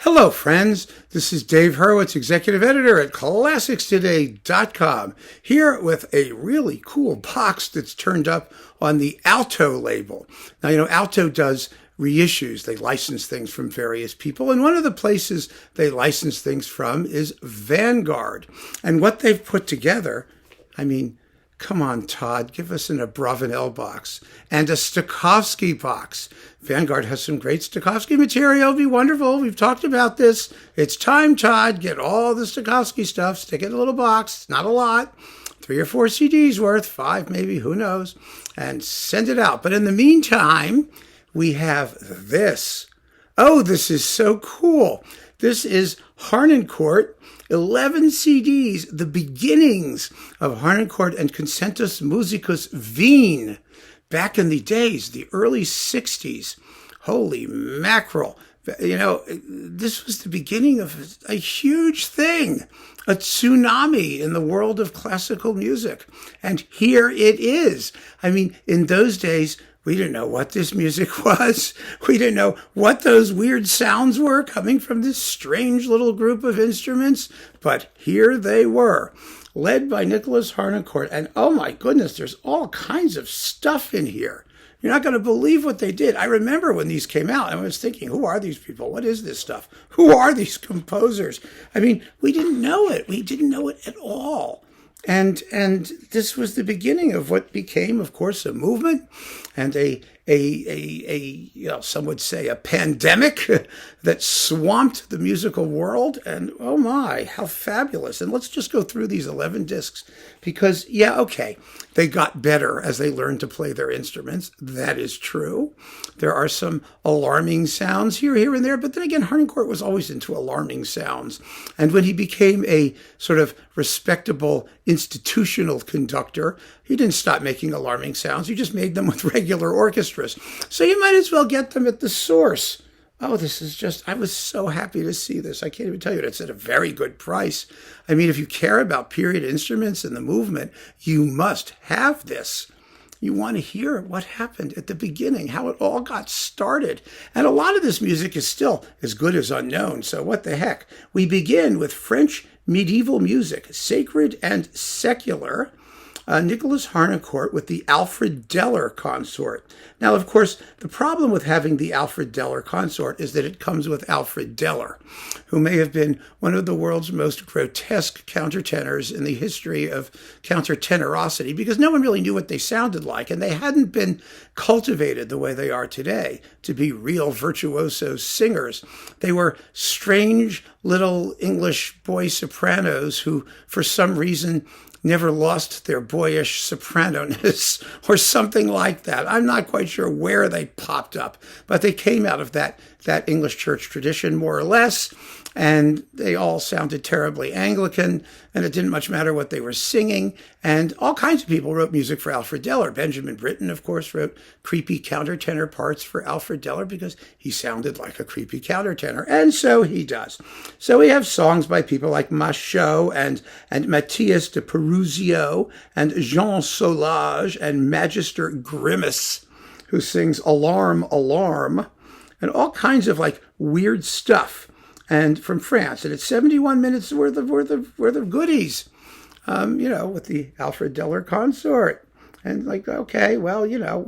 Hello, friends. This is Dave Hurwitz, executive editor at ClassicsToday.com, here with a really cool box that's turned up on the Alto label. Now, Alto does reissues. They license things from various people, and one of the places they license things from is Vanguard. And what they've put together, come on, Todd, give us an Abravanel box and a Stokowski box. Vanguard has some great Stokowski material. It'll be wonderful. We've talked about this. It's time, Todd. Get all the Stokowski stuff. Stick it in a little box. Not a lot. 3 or 4 CDs worth. 5 maybe. Who knows? And send it out. But in the meantime, we have this. Oh, this is so cool. This is Harnoncourt. 11 CDs, the beginnings of Harnoncourt and Concentus Musicus Wien, back in the days, the early 60s. Holy mackerel. This was the beginning of a huge thing, a tsunami in the world of classical music. And here it is. In those days, we didn't know what this music was. We didn't know what those weird sounds were coming from this strange little group of instruments. But here they were, led by Nicholas Harnoncourt. And oh my goodness, there's all kinds of stuff in here. You're not going to believe what they did. I remember when these came out, I was thinking, who are these people? What is this stuff? Who are these composers? We didn't know it. We didn't know it at all. And this was the beginning of what became, of course, a movement and some would say a pandemic that swamped the musical world. And oh my, how fabulous. And let's just go through these 11 discs because, they got better as they learned to play their instruments. That is true. There are some alarming sounds here and there. But then again, Harnoncourt was always into alarming sounds. And when he became a sort of respectable institutional conductor, he didn't stop making alarming sounds. He just made them with regular orchestras. So you might as well get them at the source. Oh, I was so happy to see this. I can't even tell you. It's at a very good price. If you care about period instruments and the movement, you must have this. You want to hear what happened at the beginning, how it all got started. And a lot of this music is still as good as unknown. So what the heck? We begin with French medieval music, sacred and secular. Nicholas Harnoncourt with the Alfred Deller consort. Now, of course, the problem with having the Alfred Deller consort is that it comes with Alfred Deller, who may have been one of the world's most grotesque countertenors in the history of countertenorosity, because no one really knew what they sounded like, and they hadn't been cultivated the way they are today to be real virtuoso singers. They were strange little English boy sopranos who, for some reason, never lost their boyish soprano-ness or something like that. I'm not quite sure where they popped up, but they came out of that English church tradition more or less, and they all sounded terribly Anglican, and it didn't much matter what they were singing, and all kinds of people wrote music for Alfred Deller. Benjamin Britten, of course, wrote creepy countertenor parts for Alfred Deller because he sounded like a creepy countertenor, and so he does. So we have songs by people like Machaut and Matthias de Peruzio and Jean Solage and Magister Grimace, who sings Alarm, Alarm, and all kinds of weird stuff. And from France, and it's 71 minutes worth of goodies, with the Alfred Deller consort. And we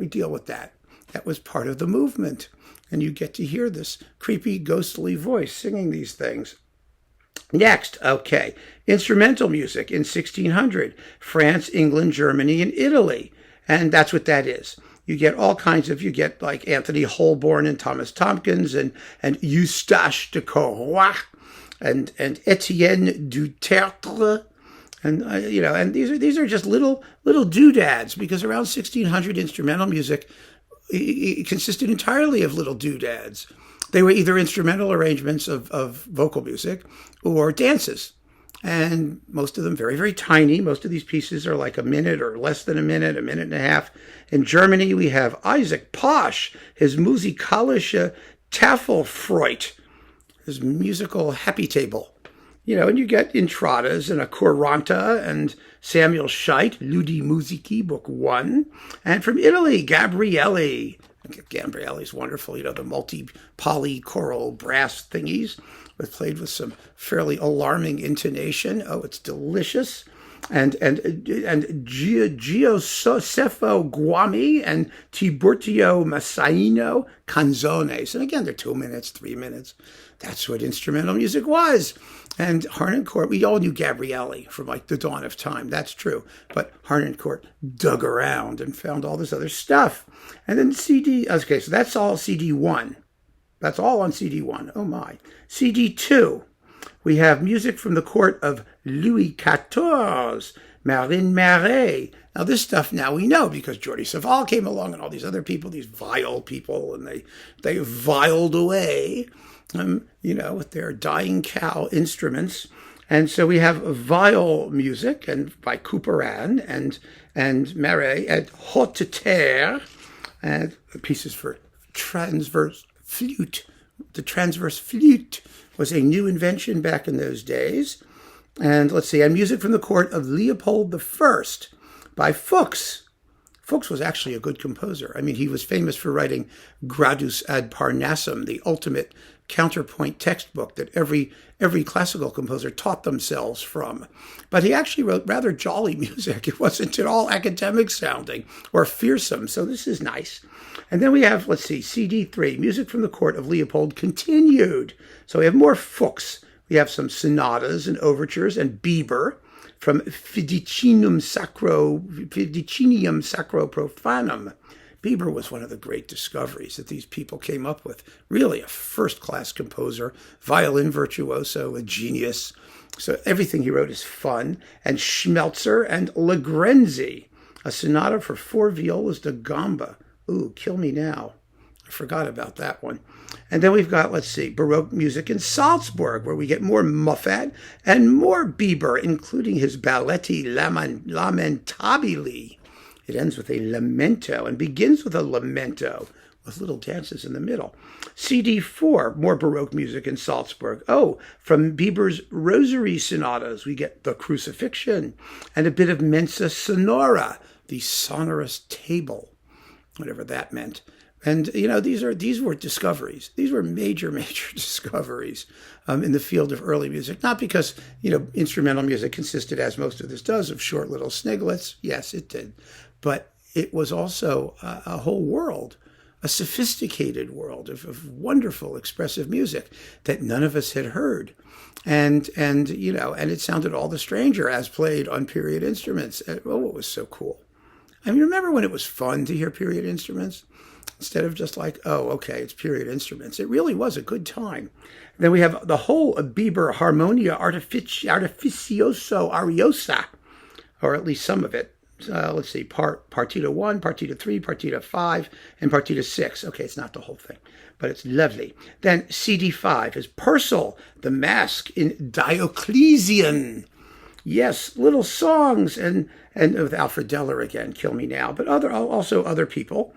deal with that. That was part of the movement. And you get to hear this creepy, ghostly voice singing these things. Next, instrumental music in 1600, France, England, Germany, and Italy. And that's what that is. You get all kinds of, like Anthony Holborn and Thomas Tompkins and Eustache de Corroy and Etienne du Tertre. And, and these are just little doodads, because around 1600 instrumental music, it consisted entirely of little doodads. They were either instrumental arrangements of vocal music or dances. And most of them very, very tiny. Most of these pieces are like a minute or less than a minute and a half. In Germany, we have Isaac Posch, his musikalische Tafelfreud, his musical happy table. And you get intradas and a Courante and Samuel Scheidt, Ludi Musici, Book 1. And from Italy, Gabrielli Gabrielli's wonderful, the multi-poly choral brass thingies, played with some fairly alarming intonation. Oh, it's delicious. And Giosefo Guami and Tiburtio Massaino canzones. And again, they're 2 minutes, 3 minutes. That's what instrumental music was. And Harnoncourt, we all knew Gabrielli from like the dawn of time. That's true. But Harnoncourt dug around and found all this other stuff. And then okay, so that's all CD1. That's all on CD1. Oh my. CD2. We have music from the court of Louis XIV, Marine Marais. Now, this stuff now we know because Jordi Savall came along and all these other people, these vile people, and they viled away, with their dying cow instruments. And so we have vile music and by Couperin and Marais and Haute Terre, and pieces for transverse flute. The transverse flute was a new invention back in those days. And let's see, and music from the court of Leopold I by Fuchs. Fuchs was actually a good composer. I mean, he was famous for writing Gradus ad Parnassum, the ultimate counterpoint textbook that every classical composer taught themselves from. But he actually wrote rather jolly music. It wasn't at all academic sounding or fearsome, so this is nice. And then we have, let's see, CD3, music from the court of Leopold continued. So we have more Fuchs. We have some sonatas and overtures and Bieber from Fidicinium Sacro Profanum. Bieber was one of the great discoveries that these people came up with. Really a first-class composer, violin virtuoso, a genius. So everything he wrote is fun. And Schmelzer and Legrenzi, a sonata for 4 violas da gamba. Ooh, kill me now. I forgot about that one. And then we've got, let's see, Baroque music in Salzburg, where we get more Muffat and more Bieber, including his Balletti Lamentabili. It ends with a lamento and begins with a lamento with little dances in the middle. CD4, more Baroque music in Salzburg. Oh, from Bieber's Rosary Sonatas, we get the Crucifixion and a bit of Mensa Sonora, the sonorous table, whatever that meant. And, these were discoveries. These were major discoveries in the field of early music. Not because, instrumental music consisted, as most of this does, of short little sniglets. Yes, it did. But it was also a whole world, a sophisticated world of wonderful expressive music that none of us had heard. And it sounded all the stranger as played on period instruments. Oh, it was so cool. I mean, remember when it was fun to hear period instruments? Instead of just like, oh, okay, it's period instruments. It really was a good time. And then we have the whole of Bieber Harmonia Artificioso Ariosa, or at least some of it. Let's see, Partita 1, Partita 3, Partita 5, and Partita 6. Okay, it's not the whole thing, but it's lovely. Then CD5 is Purcell, the Mask in Dioclesian. Yes, little songs, and with Alfred Deller again, kill me now, but also other people.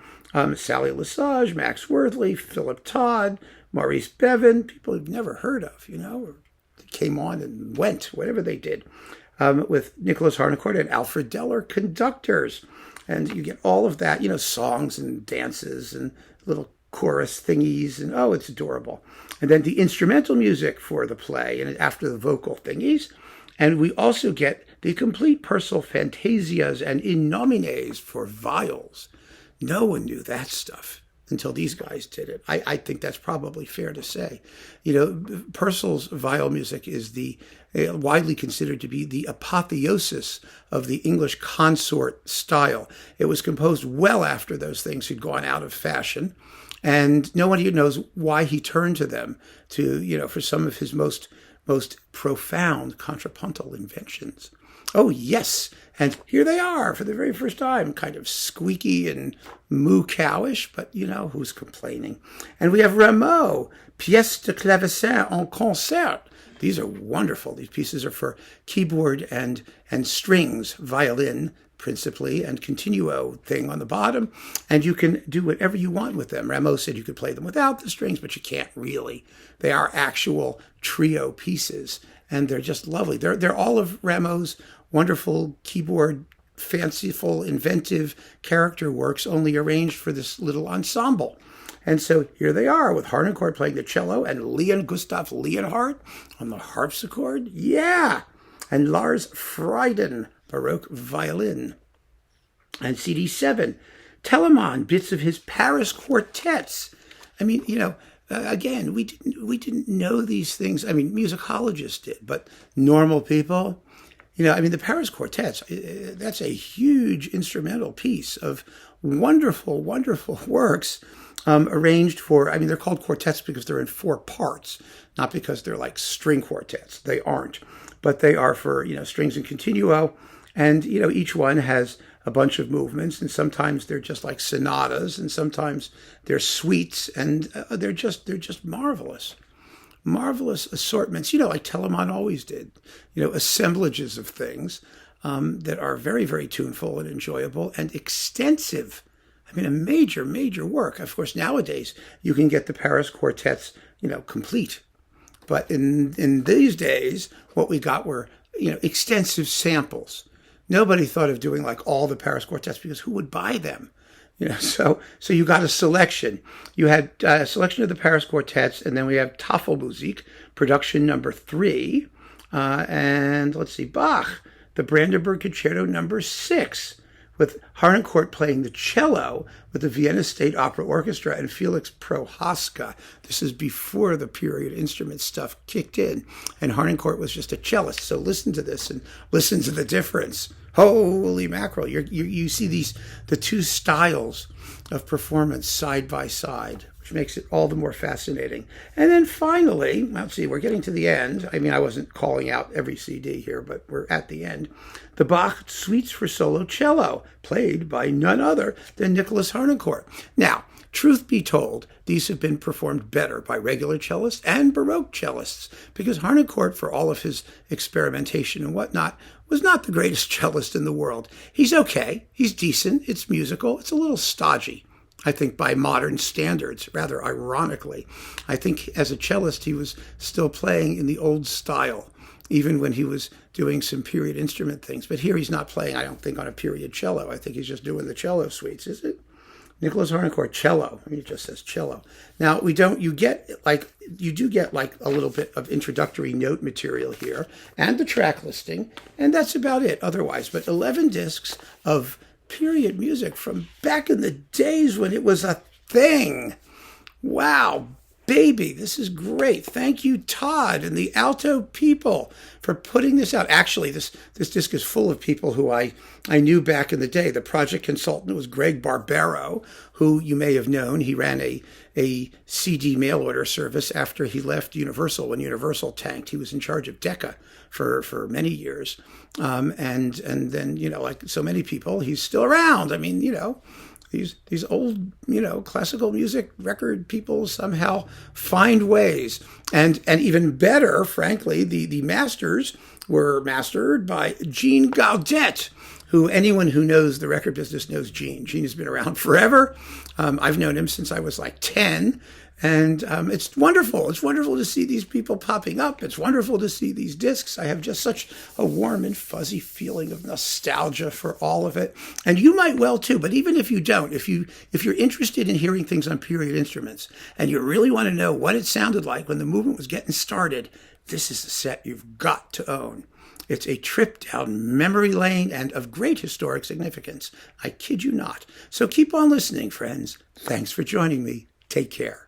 Sally Lesage, Max Worthley, Philip Todd, Maurice Bevan, people you've never heard of, or came on and went, whatever they did, with Nicholas Harnoncourt and Alfred Deller, conductors. And you get all of that, songs and dances and little chorus thingies, and oh, it's adorable. And then the instrumental music for the play and after the vocal thingies. And we also get the complete Purcell fantasias and in nomines for viols. No one knew that stuff until these guys did it. I think that's probably fair to say. Purcell's viol music is widely considered to be the apotheosis of the English consort style. It was composed well after those things had gone out of fashion, and no one knows why he turned to them for some of his most profound contrapuntal inventions. Oh, yes. And here they are for the very first time, kind of squeaky and moo-cowish, but, who's complaining? And we have Rameau, Pièce de clavecin en consort. These are wonderful. These pieces are for keyboard and strings, violin principally, and continuo thing on the bottom. And you can do whatever you want with them. Rameau said you could play them without the strings, but you can't really. They are actual trio pieces, and they're just lovely. They're all of Rameau's wonderful keyboard fanciful, inventive character works only arranged for this little ensemble. And so here they are with Harnoncourt playing the cello and Leon Gustav Leonhardt on the harpsichord. Yeah! And Lars Frieden, Baroque violin. And CD7, Telemann, bits of his Paris quartets. I mean, again, we didn't know these things. I mean, musicologists did, but normal people, the Paris quartets, that's a huge instrumental piece of wonderful, wonderful works arranged for, they're called quartets because they're in 4 parts, not because they're like string quartets. They aren't, but they are for, strings and continuo. And, each one has a bunch of movements, and sometimes they're just like sonatas, and sometimes they're suites, and they're just marvelous. Marvelous assortments, like Telemann always did, assemblages of things that are very, very tuneful and enjoyable and extensive. A major, major work. Of course, nowadays you can get the Paris quartets, complete. But in these days, what we got were, extensive samples. Nobody thought of doing like all the Paris quartets because who would buy them? So you got a selection. You had a selection of the Paris quartets, and then we have Tafelmusik, production number 3, and let's see, Bach, the Brandenburg Concerto number 6, with Harnoncourt playing the cello with the Vienna State Opera Orchestra and Felix Prohaska. This is before the period instrument stuff kicked in, and Harnoncourt was just a cellist. So listen to this and listen to the difference. Holy mackerel! You see the 2 styles of performance side by side, which makes it all the more fascinating. And then finally, let's see, we're getting to the end. I wasn't calling out every CD here, but we're at the end. The Bach Suites for Solo Cello, played by none other than Nicholas Harnoncourt. Now, truth be told, these have been performed better by regular cellists and Baroque cellists, because Harnoncourt, for all of his experimentation and whatnot, was not the greatest cellist in the world. He's okay. He's decent. It's musical. It's a little stodgy, I think, by modern standards, rather ironically. I think as a cellist, he was still playing in the old style, even when he was doing some period instrument things. But here he's not playing, I don't think, on a period cello. I think he's just doing the cello suites, is it? Nicholas Harnoncourt, cello. It just says cello. Now, you do get like a little bit of introductory note material here and the track listing, and that's about it otherwise. But 11 discs of period music from back in the days when it was a thing. Wow, baby, this is great. Thank you, Todd and the Alto people, for putting this out. Actually, this disc is full of people who I knew back in the day. The project consultant was Greg Barbero, who you may have known. He ran a CD mail order service after he left Universal when Universal tanked. He was in charge of Decca for many years. And then, like so many people, he's still around. These old, classical music record people somehow find ways. And even better, frankly, the masters were mastered by Gene Gaudet, who anyone who knows the record business knows Gene. Gene has been around forever. I've known him since I was like 10. And it's wonderful. It's wonderful to see these people popping up. It's wonderful to see these discs. I have just such a warm and fuzzy feeling of nostalgia for all of it. And you might well too, but even if you don't, if you're interested in hearing things on period instruments and you really want to know what it sounded like when the movement was getting started, this is the set you've got to own. It's a trip down memory lane and of great historic significance. I kid you not. So keep on listening, friends. Thanks for joining me. Take care.